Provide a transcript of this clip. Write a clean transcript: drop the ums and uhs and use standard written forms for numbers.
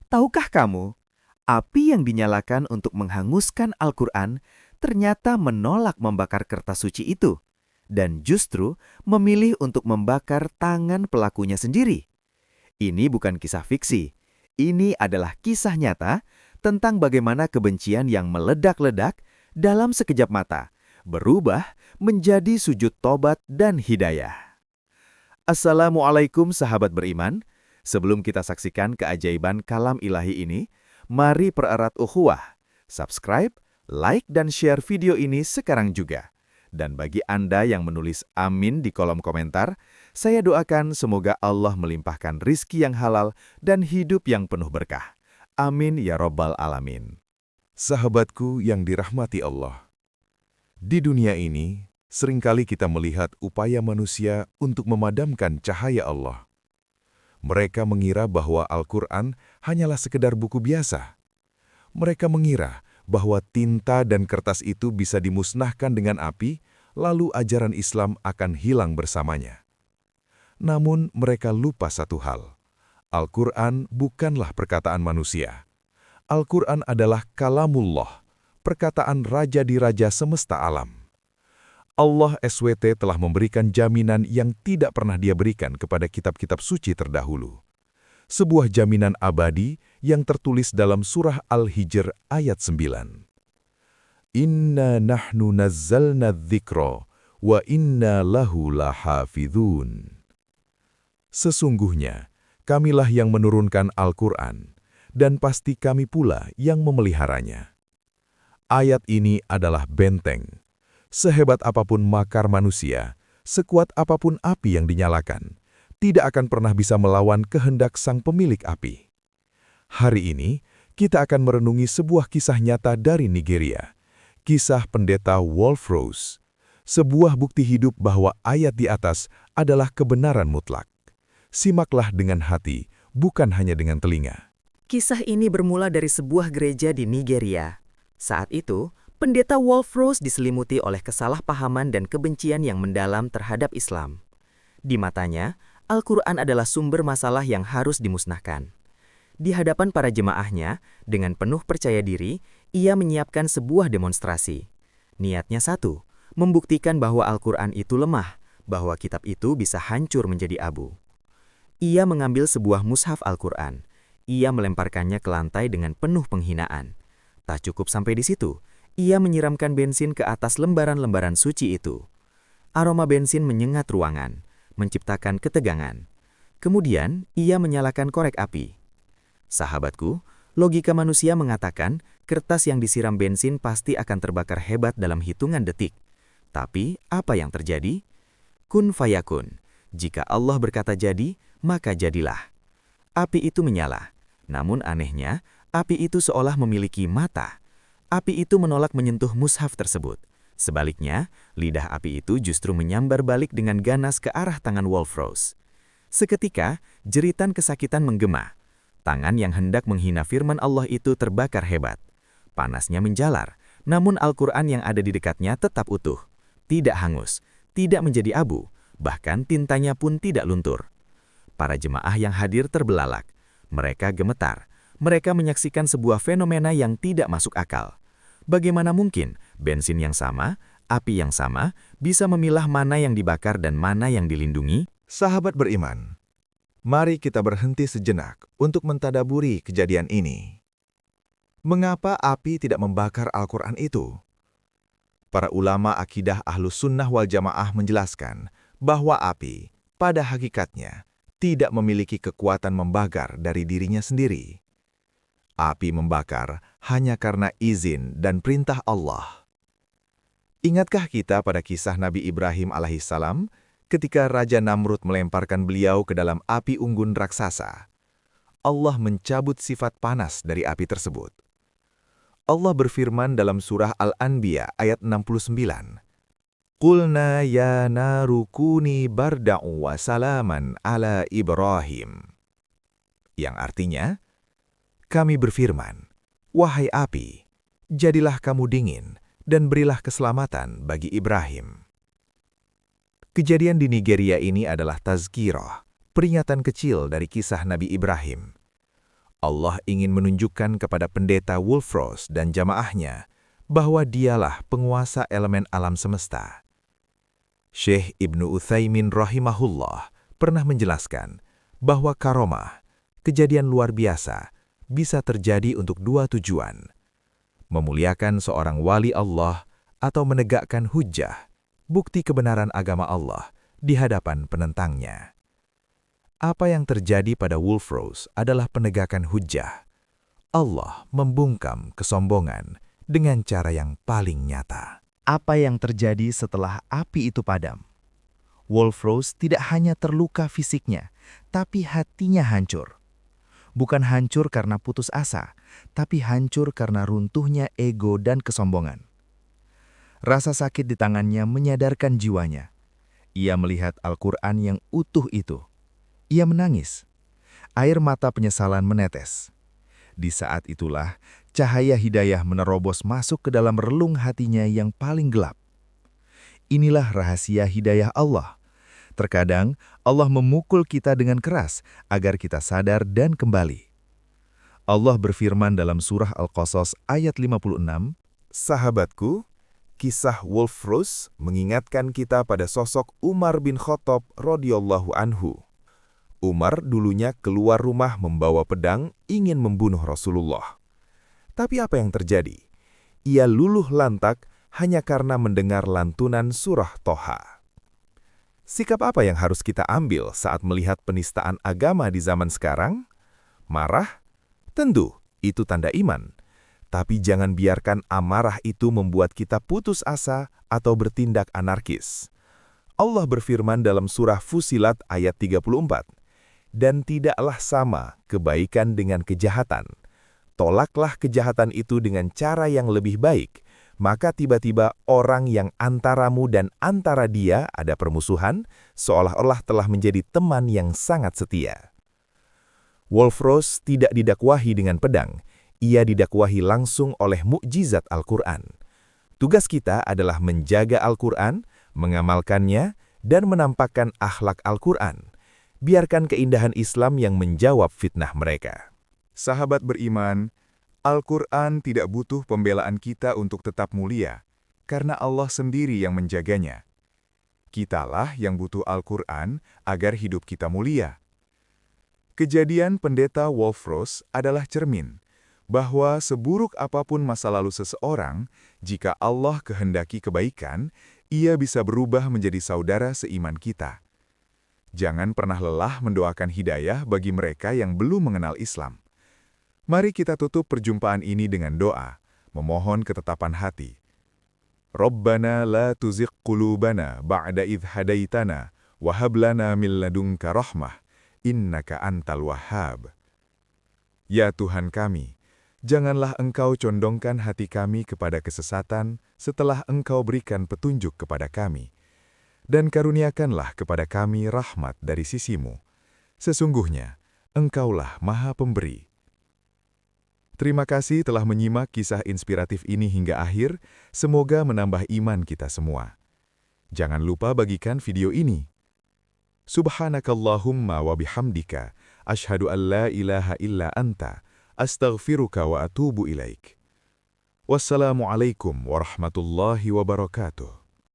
Tahukah kamu, api yang dinyalakan untuk menghanguskan Al-Quran ternyata menolak membakar kertas suci itu, dan justru memilih untuk membakar tangan pelakunya sendiri. Ini bukan kisah fiksi, ini adalah kisah nyata tentang bagaimana kebencian yang meledak-ledak dalam sekejap mata berubah menjadi sujud tobat dan hidayah. Assalamualaikum sahabat beriman. Sebelum kita saksikan keajaiban kalam ilahi ini, mari pererat ukhuwah. Subscribe, like, dan share video ini sekarang juga. Dan bagi Anda yang menulis amin di kolom komentar, saya doakan semoga Allah melimpahkan rizki yang halal dan hidup yang penuh berkah. Amin ya Rabbal Alamin. Sahabatku yang dirahmati Allah, di dunia ini, seringkali kita melihat upaya manusia untuk memadamkan cahaya Allah. Mereka mengira bahwa Al-Quran hanyalah sekedar buku biasa. Mereka mengira bahwa tinta dan kertas itu bisa dimusnahkan dengan api, lalu ajaran Islam akan hilang bersamanya. Namun mereka lupa satu hal. Al-Quran bukanlah perkataan manusia. Al-Quran adalah kalamullah, perkataan raja di raja semesta alam. Allah SWT telah memberikan jaminan yang tidak pernah Dia berikan kepada kitab-kitab suci terdahulu. Sebuah jaminan abadi yang tertulis dalam surah Al-Hijr ayat 9. Inna nahnu nazzalna dzikra wa inna lahu lahafidhun. Sesungguhnya, kamilah yang menurunkan Al-Quran, dan pasti kami pula yang memeliharanya. Ayat ini adalah benteng. Sehebat apapun makar manusia, sekuat apapun api yang dinyalakan, tidak akan pernah bisa melawan kehendak sang pemilik api. Hari ini, kita akan merenungi sebuah kisah nyata dari Nigeria. Kisah pendeta Wolf-Rose. Sebuah bukti hidup bahwa ayat di atas adalah kebenaran mutlak. Simaklah dengan hati, bukan hanya dengan telinga. Kisah ini bermula dari sebuah gereja di Nigeria. Saat itu, pendeta Wolf-Rose diselimuti oleh kesalahpahaman dan kebencian yang mendalam terhadap Islam. Di matanya, Al-Quran adalah sumber masalah yang harus dimusnahkan. Di hadapan para jemaahnya, dengan penuh percaya diri, ia menyiapkan sebuah demonstrasi. Niatnya satu, membuktikan bahwa Al-Quran itu lemah, bahwa kitab itu bisa hancur menjadi abu. Ia mengambil sebuah mushaf Al-Quran. Ia melemparkannya ke lantai dengan penuh penghinaan. Tak cukup sampai di situ, ia menyiramkan bensin ke atas lembaran-lembaran suci itu. Aroma bensin menyengat ruangan, menciptakan ketegangan. Kemudian, ia menyalakan korek api. Sahabatku, logika manusia mengatakan kertas yang disiram bensin pasti akan terbakar hebat dalam hitungan detik. Tapi, apa yang terjadi? Kun fayakun. Jika Allah berkata jadi, maka jadilah. Api itu menyala. Namun anehnya, api itu seolah memiliki mata. Api itu menolak menyentuh mushaf tersebut. Sebaliknya, lidah api itu justru menyambar balik dengan ganas ke arah tangan Wolf-Rose. Seketika, jeritan kesakitan menggema. Tangan yang hendak menghina firman Allah itu terbakar hebat. Panasnya menjalar, namun Al-Quran yang ada di dekatnya tetap utuh. Tidak hangus, tidak menjadi abu, bahkan tintanya pun tidak luntur. Para jemaah yang hadir terbelalak. Mereka gemetar. Mereka menyaksikan sebuah fenomena yang tidak masuk akal. Bagaimana mungkin bensin yang sama, api yang sama, bisa memilah mana yang dibakar dan mana yang dilindungi? Sahabat beriman, mari kita berhenti sejenak untuk mentadaburi kejadian ini. Mengapa api tidak membakar Al-Quran itu? Para ulama akidah Ahlus Sunnah wal Jamaah menjelaskan bahwa api, pada hakikatnya, tidak memiliki kekuatan membakar dari dirinya sendiri. Api membakar hanya karena izin dan perintah Allah. Ingatkah kita pada kisah Nabi Ibrahim alaihissalam ketika Raja Namrud melemparkan beliau ke dalam api unggun raksasa? Allah mencabut sifat panas dari api tersebut. Allah berfirman dalam surah Al-Anbiya ayat 69. Qulna ya naru kuni barda'u wa salaman ala Ibrahim. Yang artinya, kami berfirman, wahai api, jadilah kamu dingin dan berilah keselamatan bagi Ibrahim. Kejadian di Nigeria ini adalah tazkirah, peringatan kecil dari kisah Nabi Ibrahim. Allah ingin menunjukkan kepada pendeta Wolfros dan jamaahnya bahwa dialah penguasa elemen alam semesta. Syekh Ibnu Utsaimin rahimahullah pernah menjelaskan bahwa karomah, kejadian luar biasa, bisa terjadi untuk dua tujuan: memuliakan seorang wali Allah atau menegakkan hujjah, bukti kebenaran agama Allah di hadapan penentangnya. Apa yang terjadi pada Wolfros adalah penegakan hujjah. Allah membungkam kesombongan dengan cara yang paling nyata. Apa yang terjadi setelah api itu padam? Wolfros tidak hanya terluka fisiknya, tapi hatinya hancur. Bukan hancur karena putus asa, tapi hancur karena runtuhnya ego dan kesombongan. Rasa sakit di tangannya menyadarkan jiwanya. Ia melihat Al-Quran yang utuh itu. Ia menangis. Air mata penyesalan menetes. Di saat itulah, cahaya hidayah menerobos masuk ke dalam relung hatinya yang paling gelap. Inilah rahasia hidayah Allah. Terkadang, Allah memukul kita dengan keras agar kita sadar dan kembali. Allah berfirman dalam surah Al-Qasas ayat 56, Sahabatku, kisah Wolfros mengingatkan kita pada sosok Umar bin Khattab radhiyallahu anhu. Umar dulunya keluar rumah membawa pedang ingin membunuh Rasulullah. Tapi apa yang terjadi? Ia luluh lantak hanya karena mendengar lantunan surah Toha. Sikap apa yang harus kita ambil saat melihat penistaan agama di zaman sekarang? Marah? Tentu, itu tanda iman. Tapi jangan biarkan amarah itu membuat kita putus asa atau bertindak anarkis. Allah berfirman dalam surah Fusilat ayat 34, "Dan tidaklah sama kebaikan dengan kejahatan. Tolaklah kejahatan itu dengan cara yang lebih baik, maka tiba-tiba orang yang antaramu dan antara dia ada permusuhan, seolah-olah telah menjadi teman yang sangat setia." Wolfros tidak didakwahi dengan pedang, ia didakwahi langsung oleh mukjizat Al-Quran. Tugas kita adalah menjaga Al-Quran, mengamalkannya, dan menampakkan akhlak Al-Quran. Biarkan keindahan Islam yang menjawab fitnah mereka. Sahabat beriman, Al-Quran tidak butuh pembelaan kita untuk tetap mulia, karena Allah sendiri yang menjaganya. Kitalah yang butuh Al-Quran agar hidup kita mulia. Kejadian pendeta Wolfros adalah cermin bahwa seburuk apapun masa lalu seseorang, jika Allah kehendaki kebaikan, ia bisa berubah menjadi saudara seiman kita. Jangan pernah lelah mendoakan hidayah bagi mereka yang belum mengenal Islam. Mari kita tutup perjumpaan ini dengan doa, memohon ketetapan hati. Rabbana la tuzigh qulubana ba'da idh hadaitana wa hab lana min ladunka rahmah innaka antal wahhab. Ya Tuhan kami, janganlah Engkau condongkan hati kami kepada kesesatan setelah Engkau berikan petunjuk kepada kami. Dan karuniakanlah kepada kami rahmat dari sisi-Mu. Sesungguhnya, Engkaulah Maha Pemberi. Terima kasih telah menyimak kisah inspiratif ini hingga akhir, semoga menambah iman kita semua. Jangan lupa bagikan video ini. Subhanakallahumma wa bihamdika, asyhadu an la ilaha illa anta, astaghfiruka wa atubu ilaik. Wassalamualaikum warahmatullahi wabarakatuh.